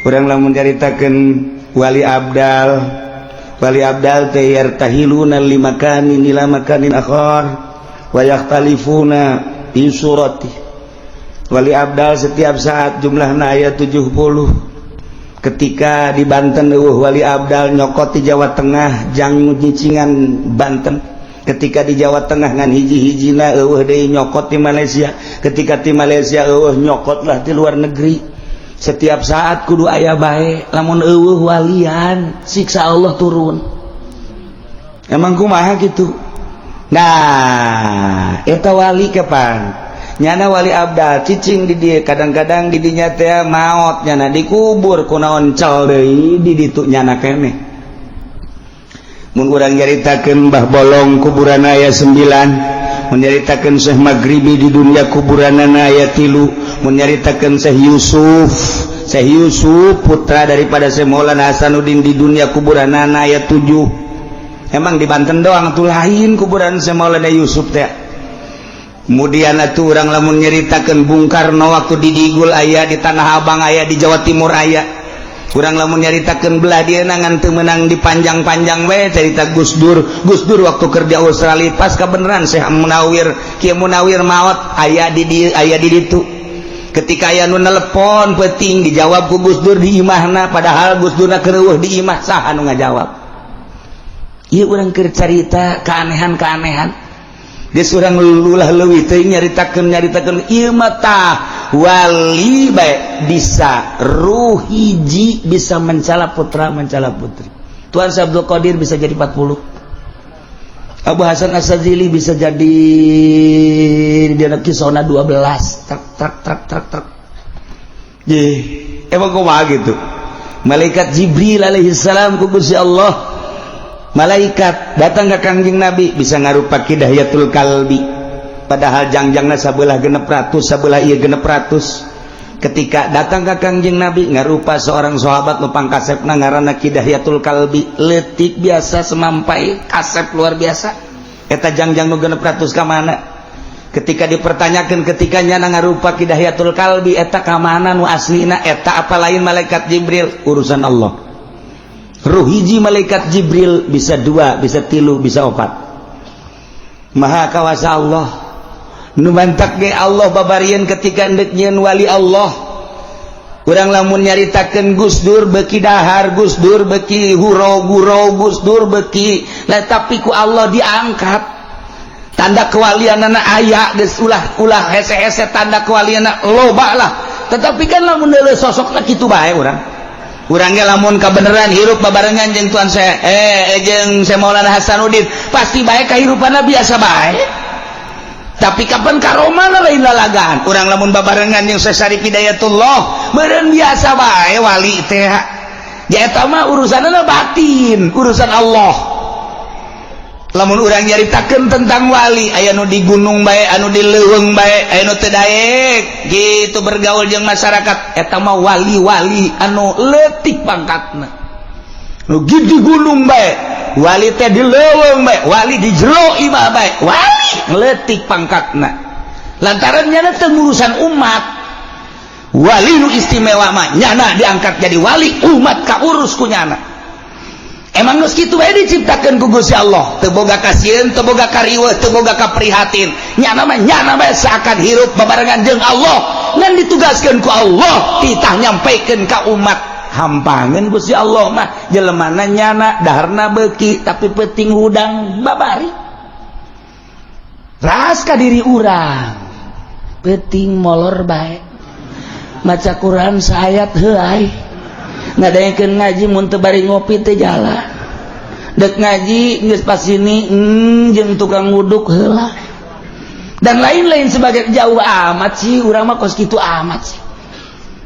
urang lamun nyaritakeun wali abdal teh yartahiluna limakanin ila makanin akhar wa yakhtalifuna fi surati. Wali abdal setiap saat jumlahna aya 70. Ketika di Banten wali abdal nyokot di Jawa Tengah jang nyicingan Banten. Ketika di Jawa Tengah ngan hiji-hijina deui nyokot di Malaysia. Ketika di Malaysia nyokot lah di luar negeri. Setiap saat kudu aya bae, lamun eueuh walian siksa Allah turun. Emang kumaha gitu? Nah, eta wali kapan? Nyana wali abdal cicing di dieu, kadang-kadang di dinya teh maot nyana dikubur kunaon cal deui di ditu nyana keneh. Mun urang nyaritakeun Mbah Bolong kuburan aya 9, mun nyaritakeun Syekh Maghribi di dunia kuburanana aya 3, mun nyaritakeun Syekh Yusuf putra daripada Syekh Maulana Hasanuddin di dunia kuburanana aya 7. Emang di Banten doang tuh lain kuburan Syekh Maulana Yusuf teh. Kemudian atuh urang lamun nyaritakeun Bung Karno waktu di Digul aya, di Tanah Abang aya, di Jawa Timur aya. Kurang lamun nyaritakeun belah dia ngan teu meunang dipanjang-panjang we cerita Gus Dur waktu kerja Australia pas kebenaran Syekh Munawir Kiai Munawir maot aya di ditu. Ketika aya nu nelepon penting dijawab ku Gus Dur di imahna, padahal Gus Durna keur di imah saha nu ngajawab. Ieu urang keur carita keanehan-keanehan. Geus urang lulah leuwih teuing nyaritakeun ieu mah tah wali bae bisa ruh hiji bisa mencala putra mencala putri. Tuan Syekh Abdul Qadir bisa jadi 40. Abu Hasan As-Sadzili bisa jadi dia kisona 12 trak. Emang kumaha gitu. Malaikat Jibril alaihi salam ku Gusti Allah. Malaikat datang ke Kangjeng Nabi bisa ngarupa Hidayatul Kalbi. Padahal jangjangna sabelah 600, sabelah ieu 600. Ketika datang ke Kangjeng Nabi ngarupa seorang sahabat nu pangkasepna ngaranna Hidayatul Kalbi, leutik biasa semampai, kasep luar biasa. Eta jangjang nu 600 ka mana? Ketika dipertanyakan ketika nyana ngarupa Hidayatul Kalbi eta ka mana nu aslina? Eta apa lain malaikat Jibril, urusan Allah. Ruh hiji malaikat Jibril bisa 2, bisa 3, bisa 4. Maha kawasa Allah. Nu mantak ge Allah babarieun ketika endek nyieun wali Allah. Urang lamun nyaritakeun Gus Dur beuki dahar, Gus Dur beuki hurau-gurau, Gus Dur beuki lah tapi ku Allah diangkat. Tanda kewalianana aya geus ulah hese-hese tanda kewalianana loba lah. Tetapi kan lamun deuleu sosokna kitu bae urang. Urang ge lamun kabeneran hirup babarengan jeung tuan Syekh jeung Syekh Maulana Hasanuddin pasti bae kahirupanna biasa bae. Tapi kapan karomana lain lalagan. Urang lamun babarengan jeung Syekh Syarif Hidayatullah meureun biasa bae wali teh. Ya eta mah urusanna batin, urusan Allah. Lamun urang nyaritakeun tentang wali aya nu di gunung bae, anu di leuweung bae, aya nu teu daek gitu bergaul jeung masyarakat, eta mah wali-wali anu leutik pangkatna. Nu di gunung bae, wali teh di leuweung bae, wali di jero imah bae, wali leutik pangkatna. Lantaran nyana teu ngurusan umat. Wali nu istimewa mah nyana diangkat jadi wali, umat kaurus ku nyana. Emang geus kitu bae diciptakeun ku Gusti Allah, teu boga kasieun, teu boga kariweuh, teu boga kaprihatin. Nyana mah seakan hirup babarengan jeung Allah, ngan ditugaskeun ku Allah titah nyampekeun ka umat. Hampangeun Gusti Allah mah jelemana nyana daharna beuki tapi peuting hudang babari. Ras ka diri urang, peuting molor bae. Maca Quran saayat heuai. Ngadaengkeun ngaji mun teu bari ngopi teh jalan. Dek ngaji geus pas ini jeung tukang wuduk heula. Dan lain-lain sebagai jauh amat sih urang mah kos kitu amat sih.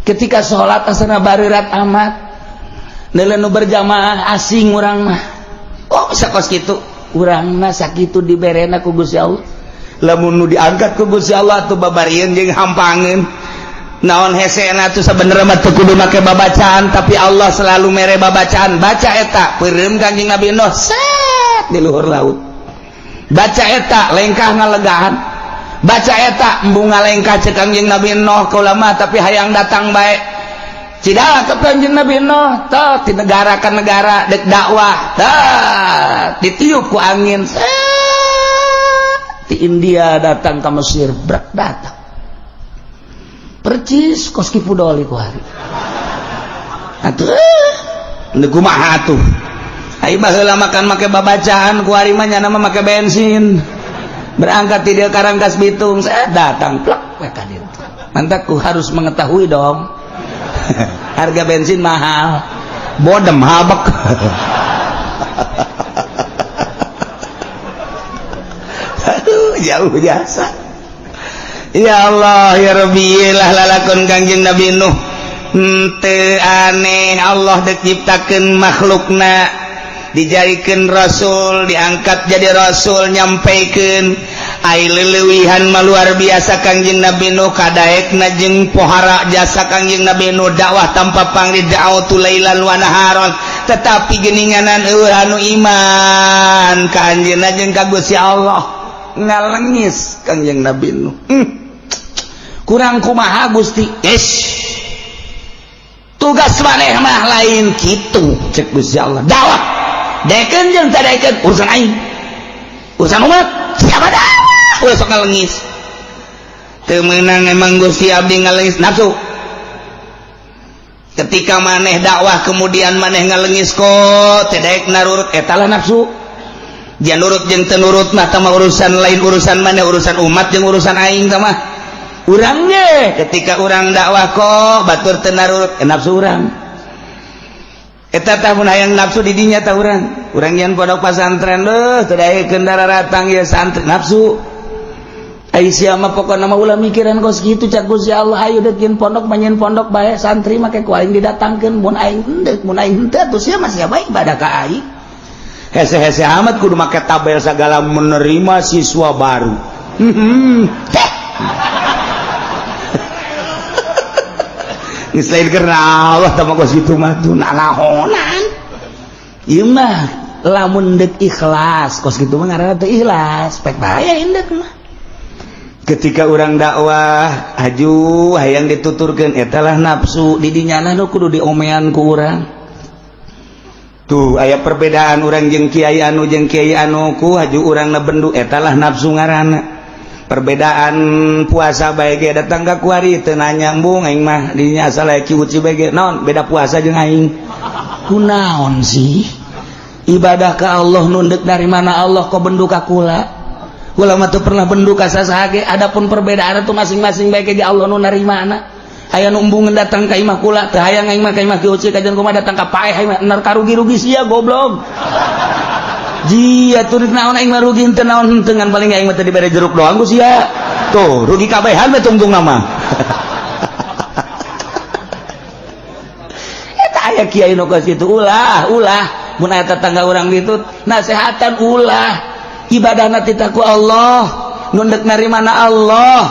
Ketika salat asana bareurat amat. Neuleuh nu berjamaah asing urang mah. Oh sakos kitu urang mah sakitu diberena ku Gusti Allah. Lamun nu diangkat ku Gusti Allah atuh babarieun jeung hampangeun. Naon hesena tuh sabenerna mah teu kudu make babacaan tapi Allah selalu mere babacaan. Baca eta peureum Kanjeng Nabi Nuh set di luhur laut. Baca eta lengkah ngalegaan. Baca eta embung ngalengkah cek Kanjeng Nabi Nuh ka ulama tapi hayang datang bae. Cidalah ke Kanjeng Nabi Nuh tah di negara ke negara dek dakwah tah ditiup ku angin di India datang ke Mesir brak datang percis koski pudoli ku hari atuh nu kumaha atuh ai baheula makan make babacaan ku hari mah nyana mah make bensin berangkat di dia Karangkas Bitung saya datang plak we ka dieu mantap ku harus mengetahui dong harga bensin mahal bodem habek aduh jauh jasa ya Allah ya Rabbi lah lalakon Kangjeng Nabi Nuh henteu aneh Allah dek ciptakeun makhlukna dijadikan rasul diangkat jadi rasul nyampaikeun ai leuweuhan mah luar biasa Kangjeng Nabi Nuh kadaekna jeung pohara jasa Kangjeng Nabi Nuh dakwah tanpa pangri da'watu lailan wa naharon tetapi geuninganan anu iman ka anjeunna jeung ka Gusti Allah ngalengis Kangjeng Nabi Nuh kurang kumaha Gusti tugas maneh mah lain kitu cek Gusti Allah dakwah deken jeung tadeken urusan aing urusan umat siapa dah ulah sok ngalengis teu meunang emang Gusti abdi ngalengis nafsu ketika maneh dakwah kemudian maneh ngalengis kok teu daek narurut eta lah nafsu jan nurut jeung teu nurut mah tah urusan lain urusan maneh urusan umat jeung urusan aing tah mah urang ge ketika urang dakwah kok batur teu narurut nafsu urang eta tah mun hayang nafsu di dinya tah urang yen pondok pesantren teu daekeun dararatang ya santri nafsu ai sia mah pokona mah ulah mikiran kos kitu cak Gusti Allah ayo deuk pondok manyeun pondok bae santri make ku aing didatangkeun mun aing henteu atuh sia mah sia bae ibadah ka aing hese-hese amat kudu make tabel segala menerima siswa baru Selain karena Allah sama kos itu mah tuh nanahonan ieu mah lamun deuk ikhlas kos gitu mah ngaranna teu ikhlas pek bahaya indek mah ketika orang dakwah aju hayang dituturkeun eta lah nafsu di dinyana nu kudu diomean ku urang tuh aya perbedaan urang jeung kiai anu ku haju urang na bendu eta lah nafsu ngaranna perbedaan puasa bae ge datang ka kuari teu nanyambung aing mah dinya asal aya kiuci bae ge naon beda puasa jeung aing kunaon sih ibadah ka Allah nu deuk dari mana Allah kok bendu ka kula mah teu pernah bendu ka sasaha ge adapun perbedaan itu masing-masing bae ge Allah nu narimana aya nu embungeun datang ka imah kula teu hayang aing mah ka imah kiuci kajian kumaha datang ka paeh aing mah enar karugi-rugi sia goblok jia turik naon aing mah rugi henteu naon henteu ngan paling aing mah teu dibere jeruk doang ku sia tuh rugi kabehan mah tungtung nama eta aya kiai nu ka situ ulah mun aya tetangga urang ditu nasehatan ulah ibadahna ti ku Allah nu deuk narimana Allah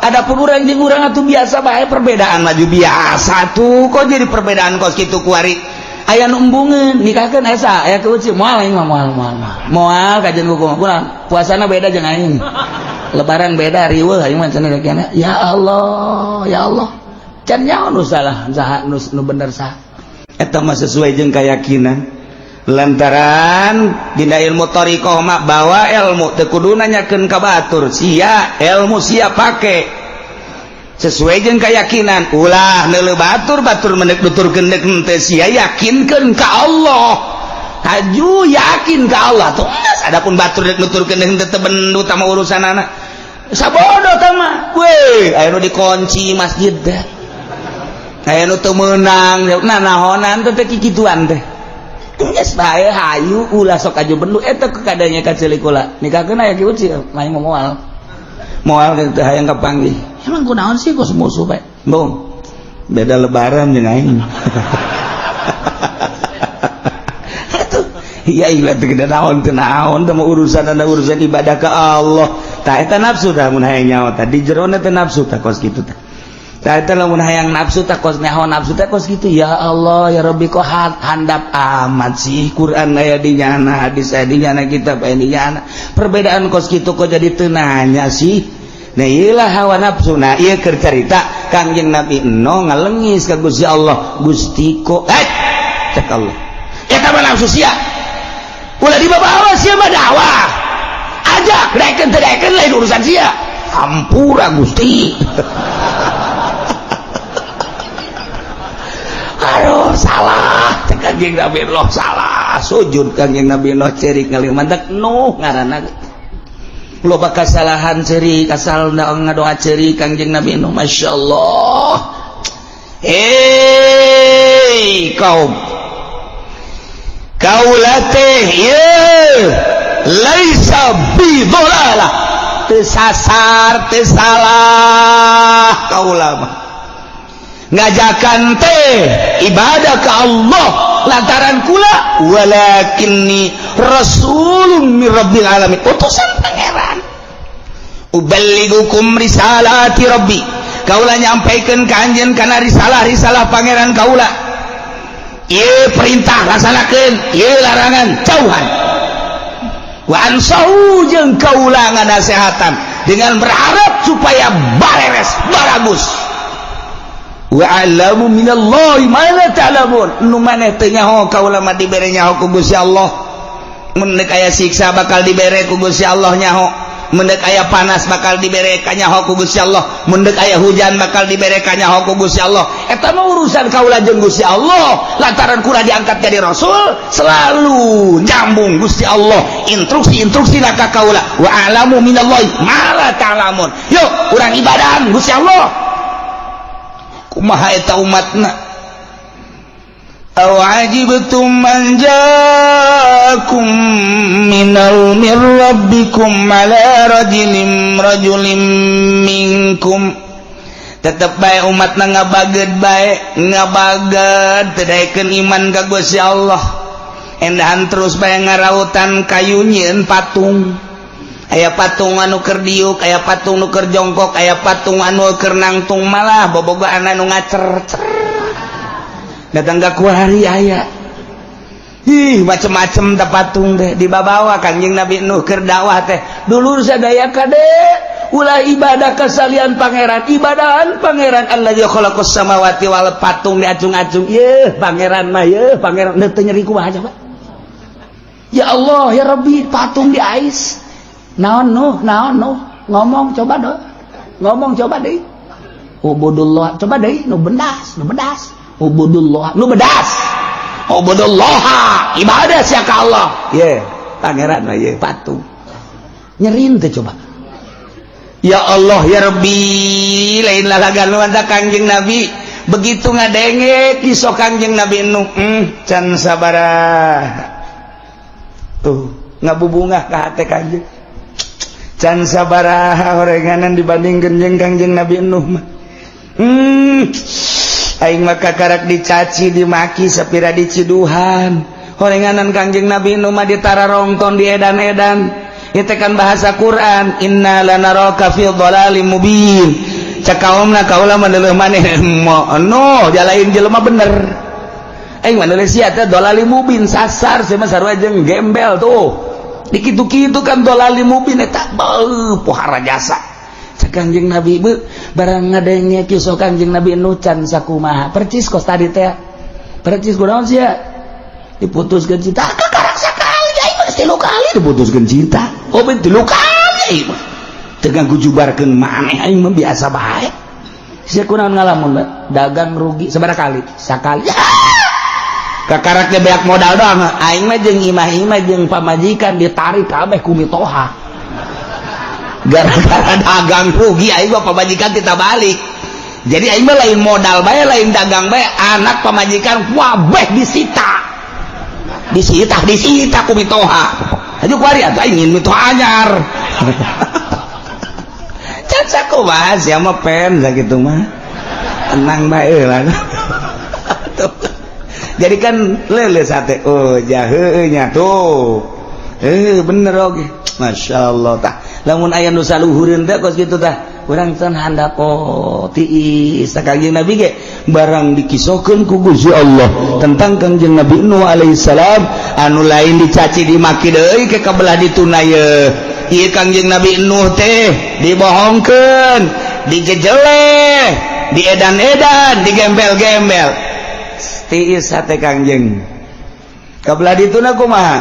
adapun urang jeung urang atuh biasa bae perbedaan maju biasa tuh kok jadi perbedaan kos kitu kuari aya nu embungeun nikahkeun esa aya keuci moal aing mah moal kajian kumaha kunaon puasana beda jeung aing lebaran beda riweuh aing mah cenah kiana ya Allah can nyaho nu salah saha nu bener saha eta mah sesuai jeung keyakinan lantaran dina ilmu thariqah mah bawa ilmu teu kudu nanyakeun ka batur sia ilmu sia pake sesuai jeung keyakinan ulah neuleuh batur mendeuk nuturkeun deuk teu sia yakinkeun ka Allah haju yakin ka Allah tuh adapun batur deuk nuturkeun deuk teu bendu tah urusanana sabodo tah mah we aya nu dikunci masjid teh aya nu teu meunang nanahonan teh kikituan teh geus bae hayu ulah sok aju bendu eta kadanya ka ceulik kula nikahkeun aya kieu sih main moal teh hayang kapanggih emang kunaon sih kos musuh bae bong beda lebaran jeung aing atuh iya ieu teh gede naon teu naon teh urusan ibadah ka Allah tah eta nafsu tah mun hayang nyaho tah di jerona teh nafsu tah kos kitu tah tah eta lamun hayang nafsu tah kos nyaho nafsu teh kos kitu ya Allah ya Rabbi kok handap amat sih Quran aya di nyana hadis aya di nyana kitab aya di nyana perbedaan kos kitu kok jadi teu nanya sih nah iyalah hawa nafsu nah ieu keur carita Kangjeng Nabi no ngalengis ka Gusti Allah, Gusti kok cek Allah eta mah nafsu sia ulah dibawa sia mah dakwah ajak daekeun teu daekeun lain urusan sia hampura Gusti. Aduh salah cek Kangjeng Nabi loh salah sujud Kangjeng Nabi loh cerik ngalih mantek Nuh ngaranna loba kasalahan cerik asal ngadoa cerik Kangjeng Nabi Nuh masyaallah. Kaum kaulateh ye laisa bi dhalalah teu sasar teu salah kaula mah ngajakan teh ibadah ka Allah lantaran kula walakinni rasulun min rabbil alamin utusan pangeran uballigukum risalati rabbi kaula nyampaikeun ka anjeun kana risalah pangeran kaula ieu perintah laksanakeun ieu larangan jauhan wa ansahu jeung kaula nganasehatan dengan berharap supaya bareres baragus wa alamu minallahi ma la ta'lamun nu maneh teu nyaho kaula mah dibere nyaho ku Gusti Allah mun deuk aya siksa bakal dibere ku Gusti Allah nyaho mun deuk aya panas bakal dibere ka nyaho ku Gusti Allah mun deuk aya hujan bakal dibere ka nyaho ku Gusti Allah eta mah urusan kaula jeung Gusti Allah lantaran kula diangkat jadi rasul selalu nyambung Gusti Allah instruksi ka kaula wa alamu minallahi ma la ta'lamun yuk urang ibadahan Gusti Allah kumaha eta umatna aw ajibtum man jaakum min rabbikum ala rajulin minkum tetep bae umatna ngabageud bae ngabageud teu daekeun iman ka Gusti Allah endahan terus bae ngarautan kayu nyieun patung aya patung anu keur diuk aya patung nu keur jongkok aya patung anu keur nangtung malah bobogohan anu ngacer datang ka kuari aya macem-macem teh patung teh dibawa Kangjeng Nabi Nuh keur dakwah teh dulur sadaya kade ulah ibadah kasalian pangeran ibadahan pangeran allazi khalaqas samawati wal patung diacung-acung yeuh pangeran mah yeuh pangeran teu nyeri kumaha coba ya Allah ya Rabbi patung di ais naon Nuh ngomong coba deui ubudullah coba deui nu bedas ubudullah nu bedas ubudullah ibadah sia ka Allah ye pangeran mah ye patung nyerin teh coba ya Allah ya Rabbi lain lalagan nuan Kangjeng Nabi begitu ngadenge di sok Kangjeng Nabi Nuh can sabaraha tuh ngabubungah ka hate Kangjeng can sabaraha horenganan dibandingkeun jeung Kangjeng Nabi Nuh mah aing mah kakarak dicaci dimaki sapira diciduhan horenganan Kangjeng Nabi Nuh mah ditararongton diedan-edan ieu teh kan bahasa Quran inna lanaraka fi dhalalim mubin cakaomna kaula mah deuleuh maneh no jalain jelema bener aing mah deuleuh sia teh dhalalim mubin sasar sia mah sarua jeung gembel tuh dikitu-kitu kan dhalalim mubin eta pohara jasa cek Kangjeng Nabi barang ngadenge kisah Kangjeng Nabi Nuh can sakumaha percis kos tadi teh percis kunaon sia diputuskeun cinta kakarak sakali aing mah 3 kali diputuskeun cinta ben 3 kali aing mah teu ngagujubarkeun maneh aing mah biasa bae sia kunaon ngalamun dagang rugi sabaraha kali sakali kakarak teh beak modal doang aing mah jeung imah-imah jeung pamajikan ditarik kabeh ku mitoha gara-gara dagang rugi aing mah pamajikan kita balik jadi aing mah lain modal bae lain dagang bae anak pamajikan wabeh disita ku mitoha aju kuari atuh aing mitoha anyar can sakumaha sia mah pen sakitu mah tenang bae lah jadi kan lele sate oh jaheunya tuh bener oge masyaallah tah lamun aya nu saluhureun teh kos kitu tah urang can handako tiis Kangjeng Nabi ge barang dikisahkeun ku Gusti Allah tentang Kangjeng Nabi Nuh alaihi salam anu lain dicaci dimaki deui ke kabelah dituna ye ieu Kangjeng Nabi Nuh teh dibohongkeun dijejeleh diedan-edan digembel-gembel tiis hate Kangjeng kabelah dituna kumaha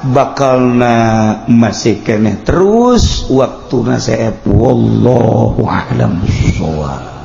bakalna masih keneh terus waktuna saep wallahu a'lam bissawab.